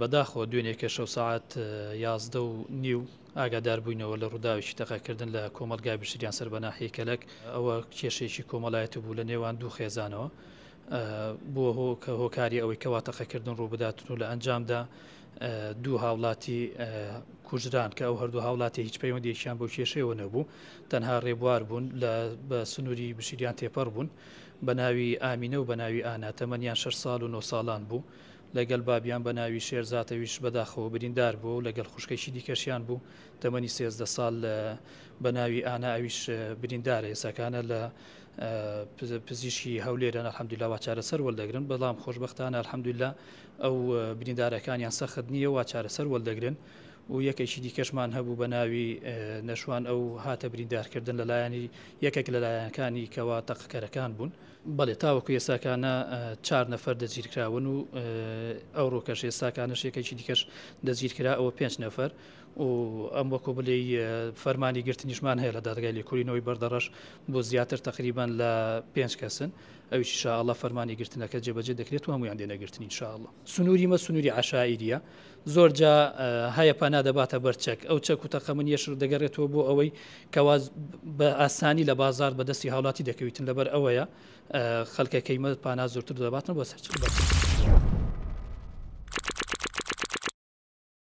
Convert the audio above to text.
بەداخەوە دوێنێکە شەو ساعت 11:30 ئاگادار بووینەوە لە ڕووداوێکی تەقاکردن لە کۆمەلگای بشریان سەر بە ناحیە کەلک ئەوە کێشێکی کۆمەڵایەت بوو لە نێوان دوو خێزانەوە بووە کە هۆکاری ئەوەی کەوا تەقەکردن ڕوو بداتن و لە ئەنجامدا دوو هاوڵاتی کوژران کە ئەو هەردوو هاوڵاتی هیچ پەیوەندێکیان بۆ کێشەوە نەبوو تەنها ڕێبوار بوون بە سنووری بشریان تێپەڕ بوون بە ناوی ئامینە و بە ناوی ئانا تەمەنیان 6 ساڵ و 9 ساڵان بوو لەگەڵ بابیان بە ناوی شێرزاتەویش بەداخەوە بریندار بوو و لەگەڵ خوشکەشی دیکەشیان بوو تەمەنی 13 ساڵ بە ناوی ئانا ئەویش بریندارە ئێساکانە لە پزیشکی هەولێرە الحەمدولیلا وا چارەسەر وەردەگرن بەڵام خۆشبەختانە الحەمدولیلا ئەو بریندارەکانیان سەخت نییە وا چارەسەر وەردەگرن و یەکێکی دیکەشمان هەبوو بە ناوی نەشوان ئەو هاتە بریندارکردن لەلایەنی یەکێک لەلایەنەکانی کەوا تەقەکەرەکان بوون بەڵێ تاوەکو ئێساکانە 4 نەفەر دەگیرکراون و ئەو ڕۆکەش ئێساکانش یەکێکی دیکەش دەگیرکرا ئەوە 5 نەفەر و ئەم وەکو بڵێ فەرمانی گرتنیشمان هەیە لە دادگای لێکۆڵینەوەی بەردەڕەش بۆ زیاتر تقریبان لە 5 کەسن ئەویش ئینشاءالله فەرمانی گرتنەکە جێبەجێ دەکرێت و هەمویان دێنەگرتنی ئینشاءالله سنووری مە سنووری عەشائیریە زۆر جا هەیە پانا دەباتە بەرچەک ئەو چەک و تەقەمەنیەش دەگەڕێتەوە بۆ ئەوەی کەوا بە ئاسانی لە بازار بەدەستی هاوڵاتی دەکەویتن لەبەر ئەوەیە خەڵکەکەی مە پانا زۆرتر دەباتن بۆ سەرچ